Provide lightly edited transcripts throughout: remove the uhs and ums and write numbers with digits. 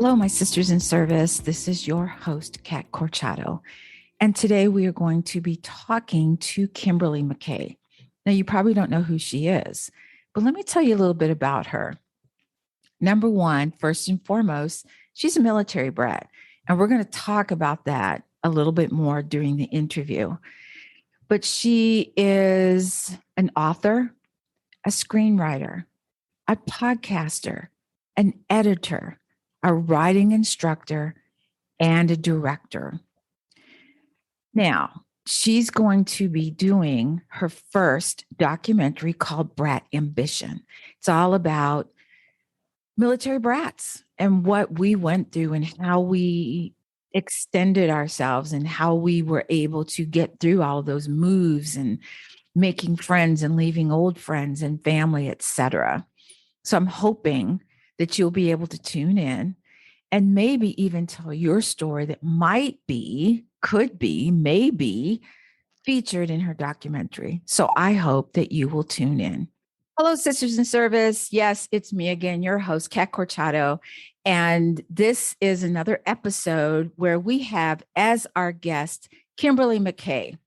Hello, my sisters in service. This is your host, Kat Corchado. And today we are going to be talking to Kimberly McKay. Now, you probably don't know who she is, but let me tell you a little bit about her. Number one, first and foremost, she's a military brat. And we're going to talk about that a little bit more during the interview. But she is an author, a screenwriter, a podcaster, an editor, a writing instructor, and a director. Now, she's going to be doing her first documentary called BRAT Ambition. It's all about military brats and what we went through and how we extended ourselves and how we were able to get through all of those moves and making friends and leaving old friends and family, etc. So I'm hoping that you'll be able to tune in and maybe even tell your story that might be, could be, maybe featured in her documentary. So I hope that you will tune in. Hello, sisters in service. Yes, it's me again, your host, Kat Corchado. And this is another episode where we have as our guest, Kimberly McKay.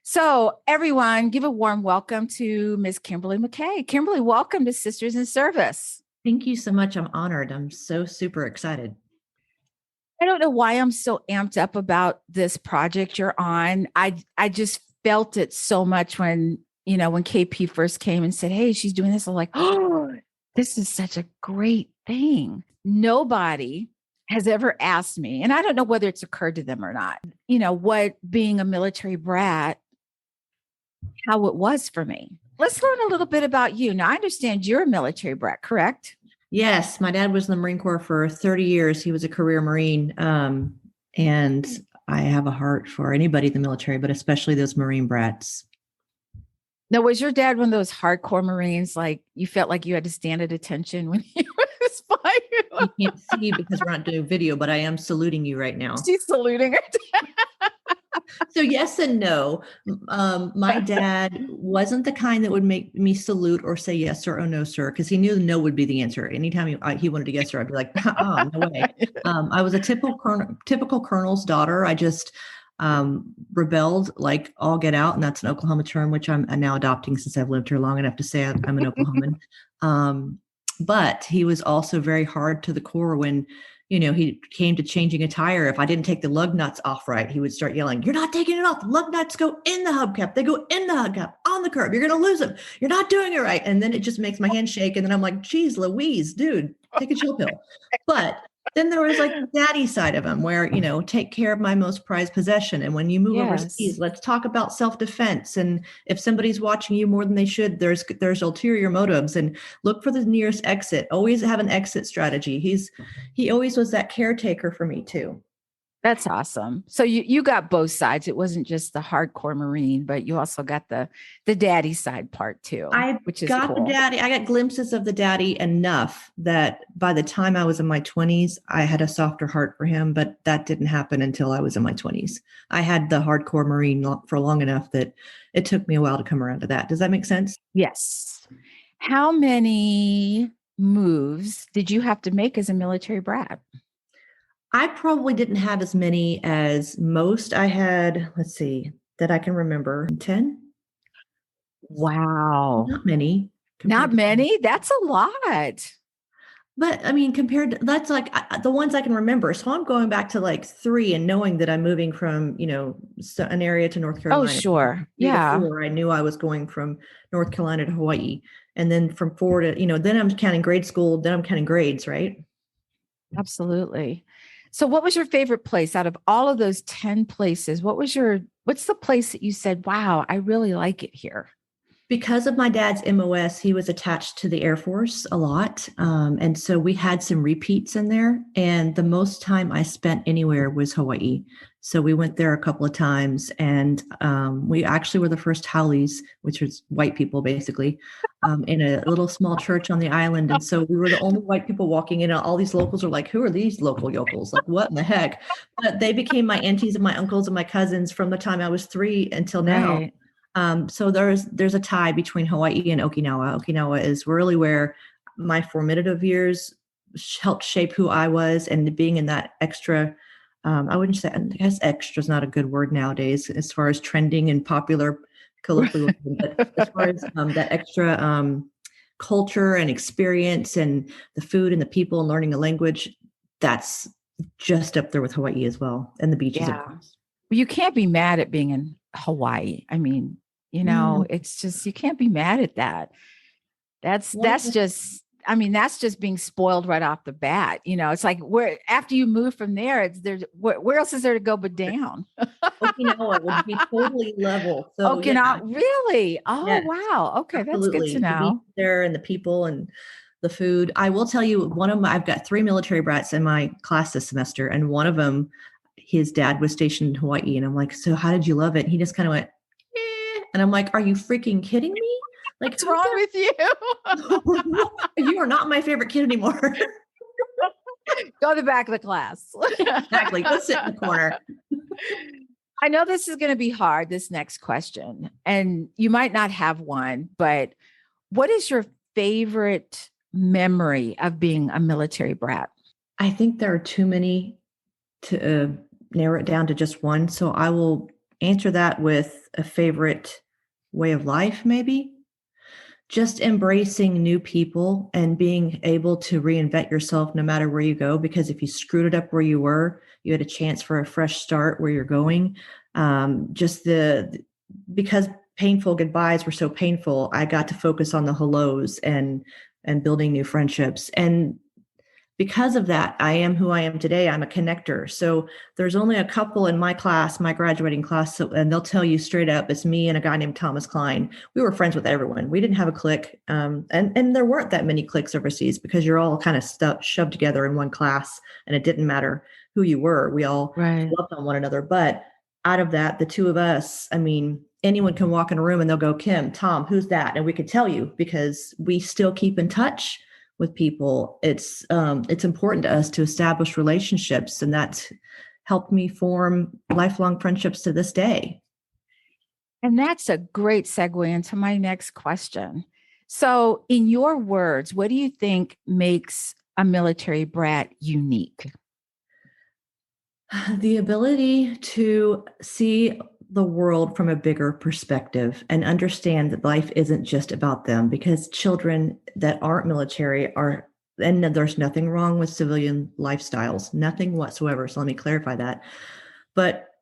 So everyone, give a warm welcome to Miss Kimberly McKay. Kimberly, welcome to Sisters in Service. Thank you so much. I'm honored. I'm so super excited. I don't know why I'm so amped up about this project you're on. I just felt it so much when KP first came and said, hey, she's doing this. I'm like, oh, this is such a great thing. Nobody has ever asked me, and I don't know whether it's occurred to them or not, what being a military brat, how it was for me. Let's learn a little bit about you. Now, I understand you're a military brat, correct? Yes. My dad was in the Marine Corps for 30 years. He was a career Marine. And I have a heart for anybody in the military, but especially those Marine brats. Now, was your dad one of those hardcore Marines, like you felt like you had to stand at attention when he was by you? You can't see because we're not doing video, but I am saluting you right now. She's saluting her. So yes and no. My dad wasn't the kind that would make me salute or say yes sir or no sir, because he knew no would be the answer. Anytime he wanted a yes sir, I'd be like, oh, no way. I was a typical colonel's daughter. I just rebelled like all get out, and that's an Oklahoma term, which I'm now adopting since I've lived here long enough to say I'm an Oklahoman. But he was also very hard to the core when he came to changing a tire. If I didn't take the lug nuts off right, he would start yelling, you're not taking it off. The lug nuts go in the hubcap. They go in the hubcap on the curb. You're going to lose them. You're not doing it right. And then it just makes my hand shake. And then I'm like, geez, Louise, dude, take a chill pill. But then there was like the daddy side of him where, take care of my most prized possession. And when you move overseas, let's talk about self-defense. And if somebody's watching you more than they should, there's ulterior motives, and look for the nearest exit. Always have an exit strategy. He always was that caretaker for me too. That's awesome. So you got both sides. It wasn't just the hardcore Marine, but you also got the daddy side part too, which is cool. The daddy. I got glimpses of the daddy enough that by the time I was in my 20s, I had a softer heart for him, but that didn't happen until I was in my 20s. I had the hardcore Marine for long enough that it took me a while to come around to that. Does that make sense? Yes. How many moves did you have to make as a military brat? I probably didn't have as many as most. I had, that I can remember, 10. Wow. Not many. Not many? That's a lot. But I mean, compared to, that's like the ones I can remember. So I'm going back to like 3 and knowing that I'm moving from, an area to North Carolina. Oh, sure. Yeah. 4, I knew I was going from North Carolina to Hawaii. And then from 4 to, then I'm counting grade school, then I'm counting grades, right? Absolutely. So what was your favorite place out of all of those 10 places? What's the place that you said, wow, I really like it here? Because of my dad's MOS, he was attached to the Air Force a lot. And so we had some repeats in there. And the most time I spent anywhere was Hawaii. So we went there a couple of times, and we actually were the first haoles, which was white people basically, in a little small church on the island. And so we were the only white people walking in. And all these locals are like, who are these local yokels? Like, what in the heck? But they became my aunties and my uncles and my cousins from the time I was 3 until now. Right. So there's a tie between Hawaii and Okinawa. Okinawa is really where my formative years helped shape who I was, and being in that extra, I wouldn't say, I guess extra is not a good word nowadays as far as trending and popular colloquialism, but as far as that extra culture and experience and the food and the people and learning a language, that's just up there with Hawaii as well. And the beaches, of Yeah. course. You can't be mad at being in Hawaii. I mean, it's just, you can't be mad at that. That's just, I mean, that's just being spoiled right off the bat. It's like where after you move from there, where else is there to go but down? Okinawa would be totally level. So Okinawa, really? Oh, yes, wow. Okay, that's good absolutely. to The beach know. there and the people and the food. I will tell you, I've got 3 military brats in my class this semester, and one of them, his dad was stationed in Hawaii, and I'm like, so how did you love it? And he just kind of went, and I'm like, are you freaking kidding me? Like, What's wrong with you? you are not my favorite kid anymore. Go to the back of the class. Exactly. Go sit in the corner. I know this is going to be hard, this next question, and you might not have one, but what is your favorite memory of being a military brat? I think there are too many to narrow it down to just one. So I will answer that with a favorite way of life, maybe. Just embracing new people and being able to reinvent yourself no matter where you go. Because if you screwed it up where you were, you had a chance for a fresh start where you're going. Because painful goodbyes were so painful, I got to focus on the hellos and building new friendships. And because of that, I am who I am today. I'm a connector. So there's only a couple in my class, my graduating class, and they'll tell you straight up, it's me and a guy named Thomas Klein. We were friends with everyone. We didn't have a clique. And there weren't that many cliques overseas because you're all kind of shoved together in one class, and it didn't matter who you were. We all loved on one another. But out of that, the two of us, I mean, anyone can walk in a room and they'll go, Kim, Tom, who's that? And we could tell you because we still keep in touch with people. It's important to us to establish relationships, and that's helped me form lifelong friendships to this day. And that's a great segue into my next question. So, in your words, what do you think makes a military brat unique? The ability to see the world from a bigger perspective and understand that life isn't just about them, because children that aren't military are, and there's nothing wrong with civilian lifestyles, nothing whatsoever. So let me clarify that.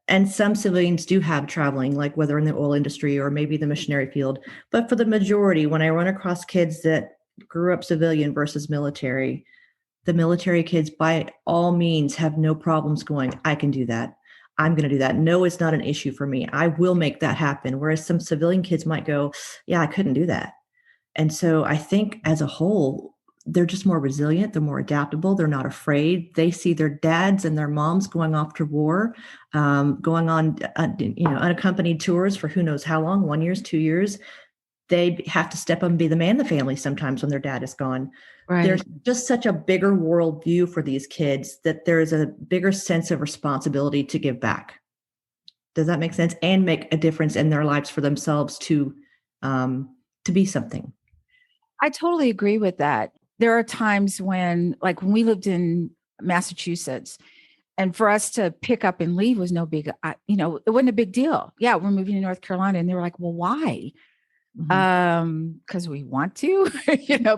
And some civilians do have traveling, like whether in the oil industry or maybe the missionary field. But for the majority, when I run across kids that grew up civilian versus military, the military kids by all means have no problems going, I can do that. I'm going to do that. No, it's not an issue for me. I will make that happen. Whereas some civilian kids might go, yeah, I couldn't do that. And so I think as a whole, they're just more resilient. They're more adaptable. They're not afraid. They see their dads and their moms going off to war, going on, unaccompanied tours for who knows how long, 1 year, 2 years. They have to step up and be the man in the family sometimes when their dad is gone. Right. There's just such a bigger world view for these kids that there's a bigger sense of responsibility to give back. Does that make sense? And make a difference in their lives for themselves to be something. I totally agree with that. There are times when, like when we lived in Massachusetts, and for us to pick up and leave was no big, it wasn't a big deal. Yeah, we're moving to North Carolina. And they were like, well, why? Because we want to,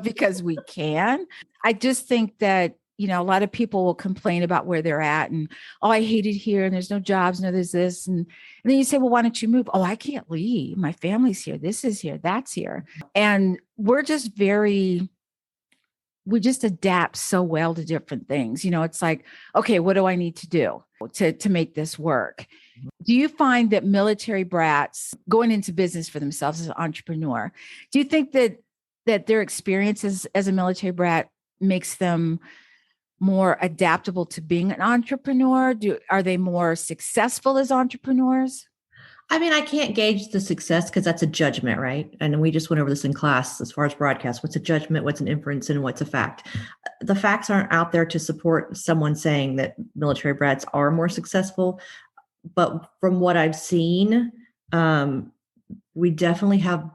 because we can. I just think that, a lot of people will complain about where they're at and, oh, I hate it here and there's no jobs, no, there's this. And then you say, well, why don't you move? Oh, I can't leave. My family's here. This is here. That's here. And we just adapt so well to different things. It's like, okay, what do I need to do to make this work? Do you find that military brats going into business for themselves as an entrepreneur, do you think that their experiences as a military brat makes them more adaptable to being an entrepreneur? Are they more successful as entrepreneurs? I mean, I can't gauge the success because that's a judgment, right? And we just went over this in class as far as broadcast. What's a judgment? What's an inference? And what's a fact? The facts aren't out there to support someone saying that military brats are more successful. But from what I've seen, we definitely have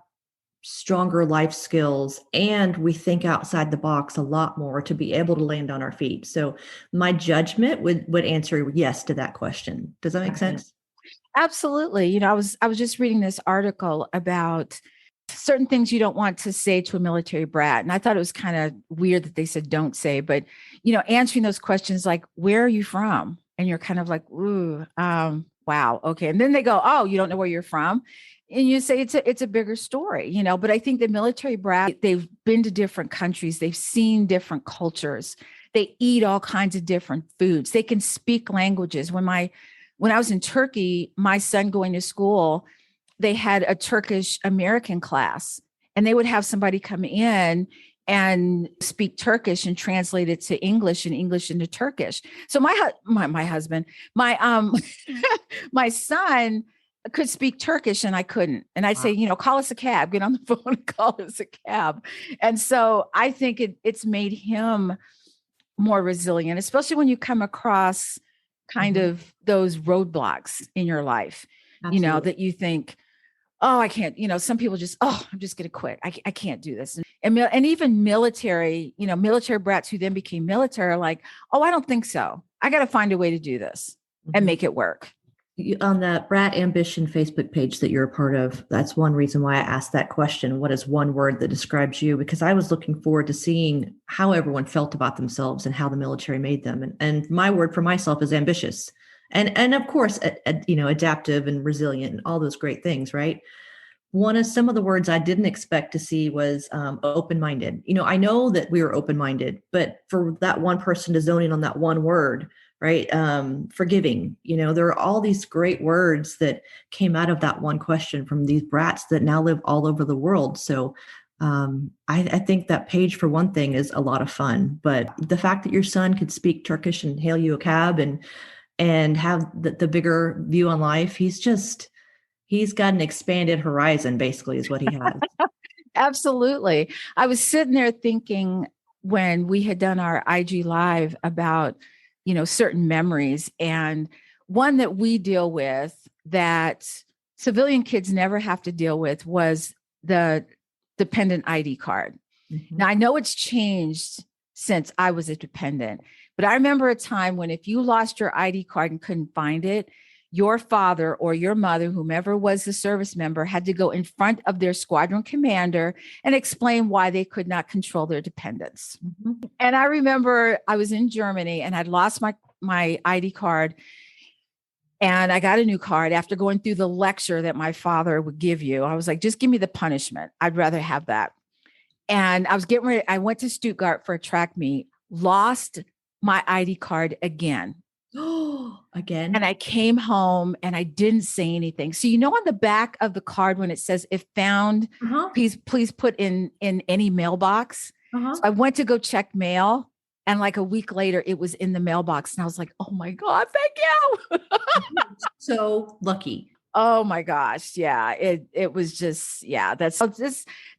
stronger life skills, and we think outside the box a lot more to be able to land on our feet. So my judgment would answer yes to that question. Does that make sense? Absolutely. I was just reading this article about certain things you don't want to say to a military brat. And I thought it was kind of weird that they said don't say, but answering those questions like, where are you from? And you're kind of like, ooh, wow, okay. And then they go, oh, you don't know where you're from. And you say it's a bigger story, but I think the military brat, they've been to different countries, they've seen different cultures, they eat all kinds of different foods, they can speak languages. When I was in Turkey, my son going to school, they had a Turkish American class, and they would have somebody come in and speak Turkish and translate it to English and English into Turkish. So my husband, my son could speak Turkish and I couldn't. And I'd say, call us a cab, get on the phone and call us a cab. And so I think it's made him more resilient, especially when you come across kind of those roadblocks in your life, that you think, oh, I can't, some people just, oh, I'm just going to quit. I can't do this. And even military, military brats who then became military are like, oh, I don't think so. I got to find a way to do this and make it work. On that BRAT Ambition Facebook page that you're a part of, that's one reason why I asked that question. What is one word that describes you? Because I was looking forward to seeing how everyone felt about themselves and how the military made them. And my word for myself is ambitious. And of course, adaptive and resilient and all those great things, right? One of some of the words I didn't expect to see was open-minded. I know that we are open-minded, but for that one person to zone in on that one word, right? Forgiving, there are all these great words that came out of that one question from these brats that now live all over the world. So I think that page, for one thing, is a lot of fun. But the fact that your son could speak Turkish and hail you a cab and have the bigger view on life, he's got an expanded horizon, basically, is what he has. Absolutely. I was sitting there thinking when we had done our IG Live about, certain memories, and one that we deal with that civilian kids never have to deal with was the dependent ID card. Mm-hmm. Now, I know it's changed since I was a dependent, but I remember a time when if you lost your ID card and couldn't find it, your father or your mother, whomever was the service member, had to go in front of their squadron commander and explain why they could not control their dependents. Mm-hmm. And I remember I was in Germany and I'd lost my ID card, and I got a new card after going through the lecture that my father would give you. I was like, just give me the punishment. I'd rather have that. And I was getting ready. I went to Stuttgart for a track meet, lost my ID card again. Again. And I came home and I didn't say anything. So, on the back of the card, when it says if found, please put in any mailbox. So I went to go check mail, and like a week later it was in the mailbox. And I was like, oh my God, thank you. So lucky. Oh my gosh. Yeah. It was just, that's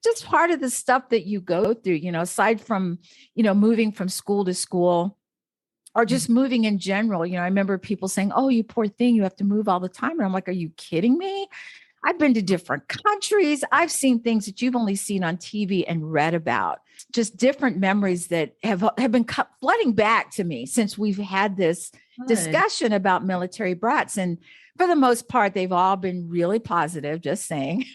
just part of the stuff that you go through, aside from, moving from school to school, or just moving in general. I remember people saying, oh, you poor thing, you have to move all the time. And I'm like, are you kidding me? I've been to different countries. I've seen things that you've only seen on TV and read about. Just different memories that have been flooding back to me since we've had this discussion about military brats. And for the most part, they've all been really positive, just saying.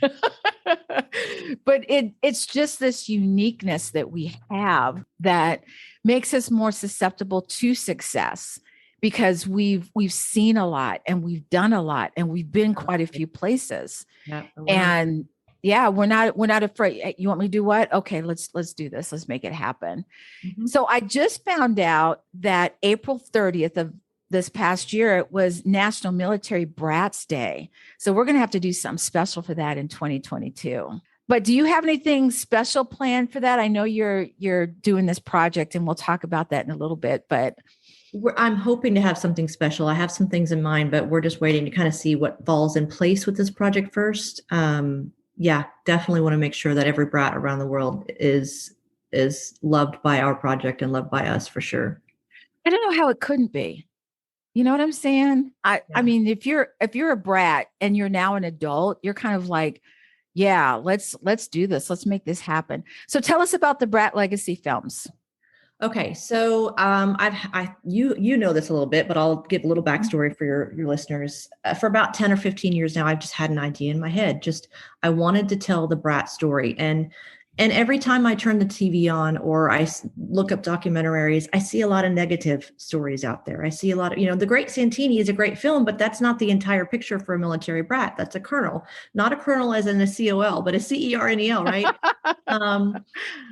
But it's just this uniqueness that we have that makes us more susceptible to success, because we've seen a lot and we've done a lot and we've been quite a few places. And we're not afraid. You want me to do what? Okay, let's do this. Let's make it happen. Mm-hmm. So I just found out that April 30th of this past year, it was National Military Brats Day. So we're going to have to do something special for that in 2022. But do you have anything special planned for that? I know you're doing this project, and we'll talk about that in a little bit, but I'm hoping to have something special. I have some things in mind, but we're just waiting to kind of see what falls in place with this project first. Definitely want to make sure that every brat around the world is loved by our project and loved by us, for sure. I don't know how it couldn't be. You know what I'm saying? I mean, if you're a brat and you're now an adult, you're kind of like, Yeah, let's do this. Let's make this happen. So tell us about the Brat Legacy films. Okay, so you know this a little bit, but I'll give a little backstory for your listeners. For about 10 or 15 years now, I've just had an idea in my head. Just I wanted to tell the Brat story, and every time I turn the TV on or look up documentaries, I see a lot of negative stories out there. I see a lot of, The Great Santini is a great film, but that's not the entire picture for a military brat. That's a colonel, not a colonel as in a COL, but a CERNEL, right?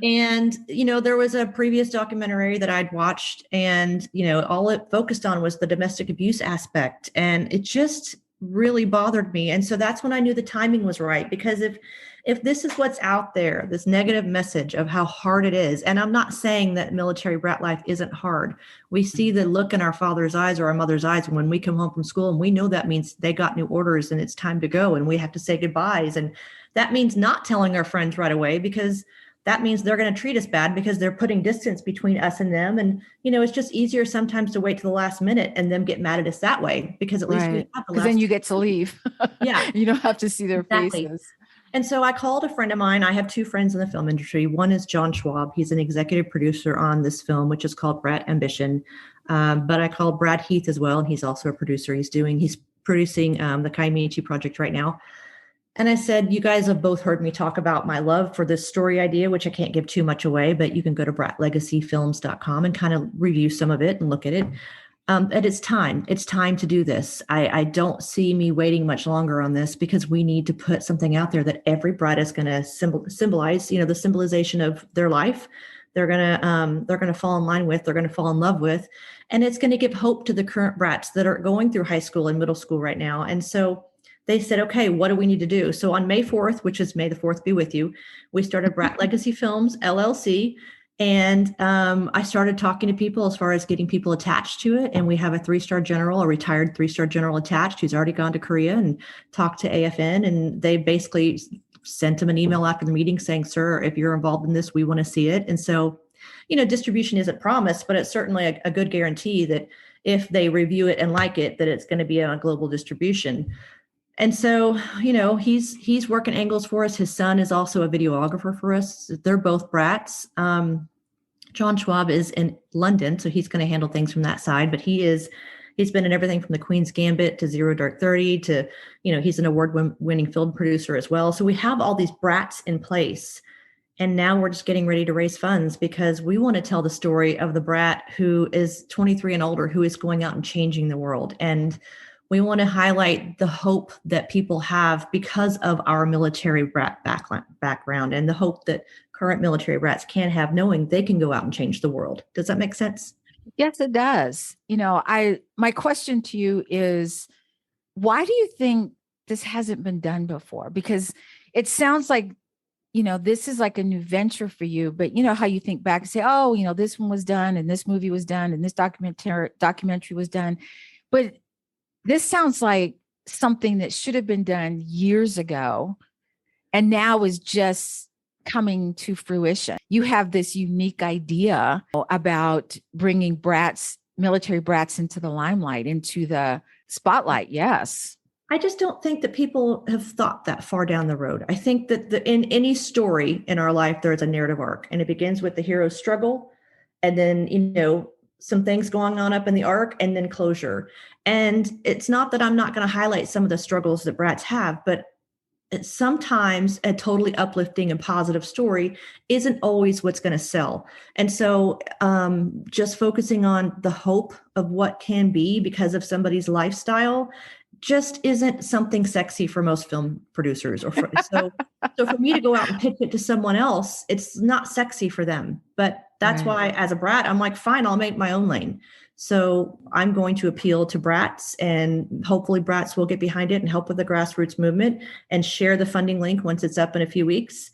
And, there was a previous documentary that I'd watched, and, all it focused on was the domestic abuse aspect. And it just really bothered me. And so that's when I knew the timing was right, because if this is what's out there, this negative message of how hard it is, and I'm not saying that military brat life isn't hard. We see the look in our father's eyes or our mother's eyes when we come home from school, and we know that means they got new orders and it's time to go and we have to say goodbyes. And that means not telling our friends right away, because that means they're going to treat us bad because they're putting distance between us and them. And, it's just easier sometimes to wait to the last minute and them get mad at us that way, because at least we have the last. Then you get to leave. Yeah. You don't have to see their faces. And so I called a friend of mine. I have two friends in the film industry. One is John Schwab. He's an executive producer on this film, which is called BRAT Ambition. But I called Brad Heath as well, and he's also a producer. He's producing the Kaimichi project right now. And I said, you guys have both heard me talk about my love for this story idea, which I can't give too much away, but you can go to bratlegacyfilms.com and kind of review some of it and look at it. And it's time to do this. I don't see me waiting much longer on this, because we need to put something out there that every brat is going to symbolize, the symbolization of their life. They're going to fall in line with, they're going to fall in love with, and it's going to give hope to the current brats that are going through high school and middle school right now. And so they said, okay, what do we need to do? So on May 4th, which is May the 4th be with you, we started Brat Legacy Films, LLC. And I started talking to people as far as getting people attached to it. And we have a retired 3-star general attached, who's already gone to Korea and talked to AFN. And they basically sent him an email after the meeting saying, sir, if you're involved in this, we want to see it. And so, distribution isn't promised, but it's certainly a good guarantee that if they review it and like it, that it's going to be on a global distribution. And so, he's working angles for us. His son is also a videographer for us. They're both brats. John Schwab is in London, so he's going to handle things from that side. But he's been in everything from The Queen's Gambit to Zero Dark 30 to, he's an award-winning film producer as well. So we have all these brats in place. And now we're just getting ready to raise funds, because we want to tell the story of the brat who is 23 and older, who is going out and changing the world. And we want to highlight the hope that people have because of our military brat background, and the hope that current military brats can have, knowing they can go out and change the world. Does that make sense? Yes, it does. My question to you is, why do you think this hasn't been done before? Because it sounds like, this is like a new venture for you, but how you think back and say, oh, this one was done and this movie was done and this documentary was done. But this sounds like something that should have been done years ago and now is just coming to fruition. You have this unique idea about bringing military brats into the limelight, into the spotlight. Yes. I just don't think that people have thought that far down the road. I think that in any story in our life, there's a narrative arc, and it begins with the hero's struggle, and then, some things going on up in the arc, and then closure. And it's not that I'm not going to highlight some of the struggles that brats have, but sometimes a totally uplifting and positive story isn't always what's going to sell. And so just focusing on the hope of what can be because of somebody's lifestyle just isn't something sexy for most film producers. So for me to go out and pitch it to someone else, it's not sexy for them. But that's why, as a brat, I'm like, fine, I'll make my own lane. So I'm going to appeal to brats, and hopefully brats will get behind it and help with the grassroots movement, and share the funding link once it's up in a few weeks,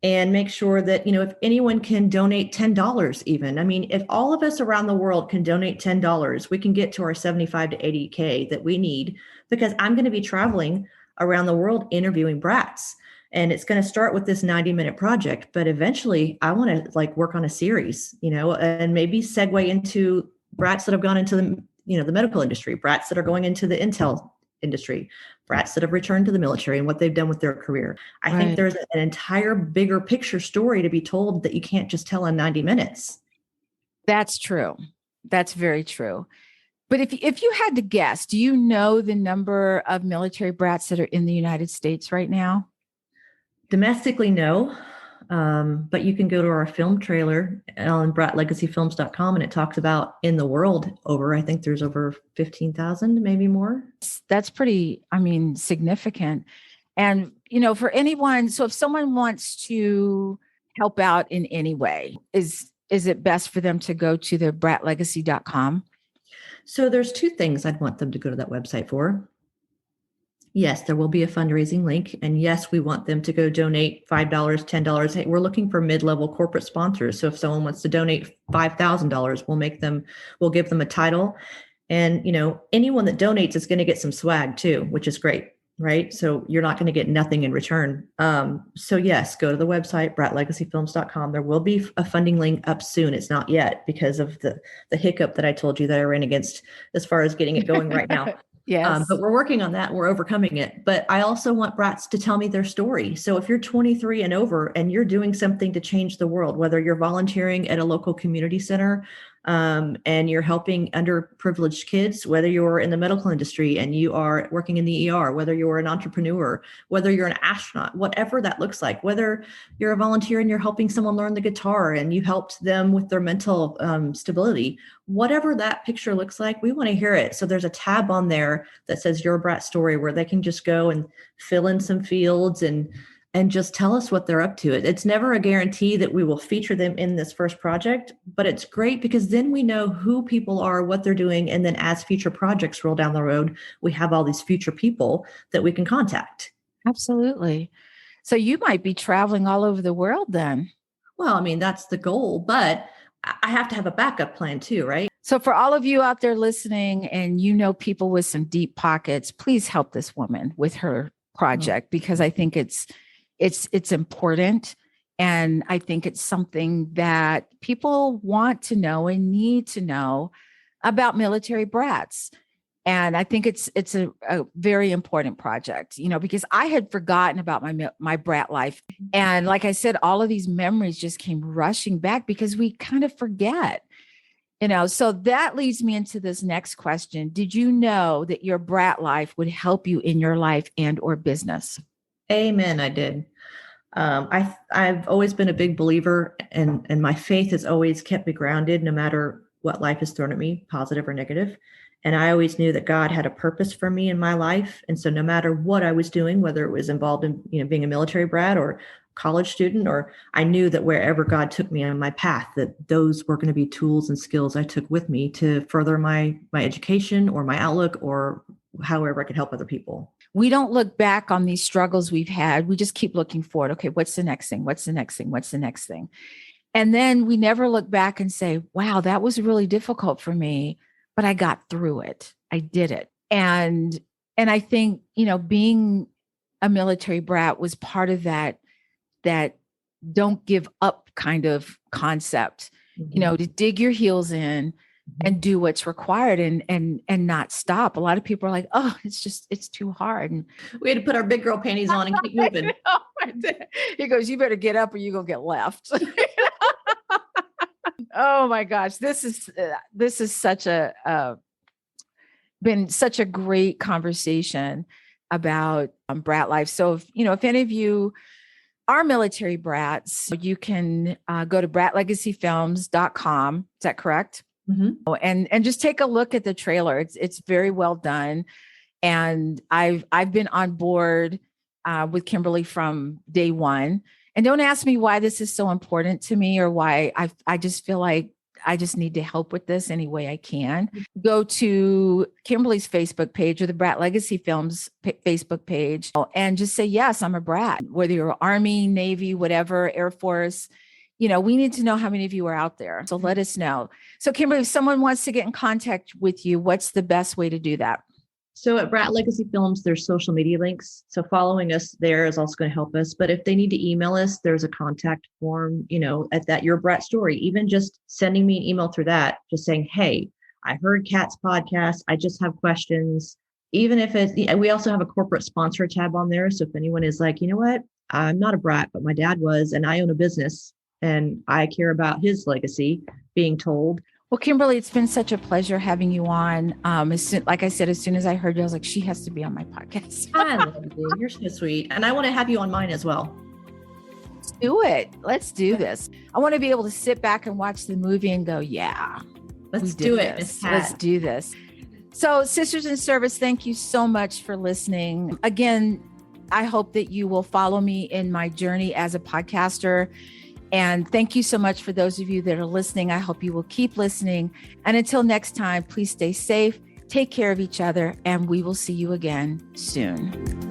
and make sure that, if anyone can donate $10 even. I mean, if all of us around the world can donate $10, we can get to our 75 to 80K that we need, because I'm going to be traveling around the world interviewing brats. And it's going to start with this 90-minute project, but eventually I want to work on a series, and maybe segue into brats that have gone into the medical industry, brats that are going into the intel industry, brats that have returned to the military and what they've done with their career. I think Right. there's an entire bigger picture story to be told that you can't just tell in 90 minutes. That's true. That's very true. But if you had to guess, do you know the number of military brats that are in the United States right now? Domestically, no. But you can go to our film trailer on bratlegacyfilms.com and it talks about in the world I think there's over 15,000, maybe more. That's pretty, significant. And, for anyone, so if someone wants to help out in any way, is it best for them to go to the bratlegacy.com? So there's two things I'd want them to go to that website for. Yes, there will be a fundraising link. And yes, we want them to go donate $5, $10. Hey, we're looking for mid-level corporate sponsors. So if someone wants to donate $5,000, we'll give them a title. And, anyone that donates is going to get some swag too, which is great, right? So you're not going to get nothing in return. So yes, go to the website, bratlegacyfilms.com. There will be a funding link up soon. It's not yet because of the hiccup that I told you that I ran against as far as getting it going right now. Yes. But we're working on that. We're overcoming it. But I also want brats to tell me their story. So if you're 23 and over and you're doing something to change the world, whether you're volunteering at a local community center and you're helping underprivileged kids, whether you're in the medical industry and you are working in the ER, whether you're an entrepreneur, whether you're an astronaut, whatever that looks like, whether you're a volunteer and you're helping someone learn the guitar and you helped them with their mental stability, whatever that picture looks like, we want to hear it. So there's a tab on there that says Your Brat Story where they can just go and fill in some fields and just tell us what they're up to. It's never a guarantee that we will feature them in this first project, but it's great because then we know who people are, what they're doing. And then as future projects roll down the road, we have all these future people that we can contact. Absolutely. So you might be traveling all over the world then. Well, that's the goal, but I have to have a backup plan too, right? So for all of you out there listening and people with some deep pockets, please help this woman with her project because I think it's important. And I think it's something that people want to know and need to know about military brats. And I think it's a very important project, because I had forgotten about my brat life. And like I said, all of these memories just came rushing back because we kind of forget, so that leads me into this next question. Did you know that your brat life would help you in your life and or business? Amen. I did. I've always been a big believer and my faith has always kept me grounded no matter what life has thrown at me, positive or negative. And I always knew that God had a purpose for me in my life. And so no matter what I was doing, whether it was involved in, being a military brat or college student, or I knew that wherever God took me on my path, that those were going to be tools and skills I took with me to further my education or my outlook or however I could help other people. We don't look back on these struggles we've had. We just keep looking forward. Okay, what's the next thing? What's the next thing? What's the next thing? And then we never look back and say, wow, that was really difficult for me, but I got through it. I did it. And I think, being a military brat was part of that don't give up kind of concept, to dig your heels in and do what's required and not stop. A lot of people are like, oh, it's too hard. And we had to put our big girl panties on and keep moving. He goes, you better get up or you're going to get left. Oh my gosh. This is been such a great conversation about brat life. So if any of you are military brats, you can go to bratlegacyfilms.com. Is that correct? Mm-hmm. And just take a look at the trailer. It's very well done. And I've been on board with Kimberly from day one. And don't ask me why this is so important to me or why I just feel like I just need to help with this any way I can. Go to Kimberly's Facebook page or the Brat Legacy Films Facebook page and just say, yes, I'm a brat, whether you're Army, Navy, whatever, Air Force. We need to know how many of you are out there. So let us know. So Kimberly, if someone wants to get in contact with you, what's the best way to do that? So at Brat Legacy Films, there's social media links. So following us there is also going to help us. But if they need to email us, there's a contact form, at that Your Brat Story. Even just sending me an email through that, just saying, hey, I heard Kat's podcast. I just have questions. even if it's, we also have a corporate sponsor tab on there. So if anyone is like, you know what, I'm not a brat, but my dad was, and I own a business and I care about his legacy being told. Well, Kimberly, it's been such a pleasure having you on. Like I said, as soon as I heard you, I was like, she has to be on my podcast. I love you. You're so sweet. And I want to have you on mine as well. Let's do it. Let's do this. I want to be able to sit back and watch the movie and go, yeah, let's do it. Let's do this. So, Sisters in Service, thank you so much for listening. Again, I hope that you will follow me in my journey as a podcaster. And thank you so much for those of you that are listening. I hope you will keep listening. And until next time, please stay safe, take care of each other, and we will see you again soon.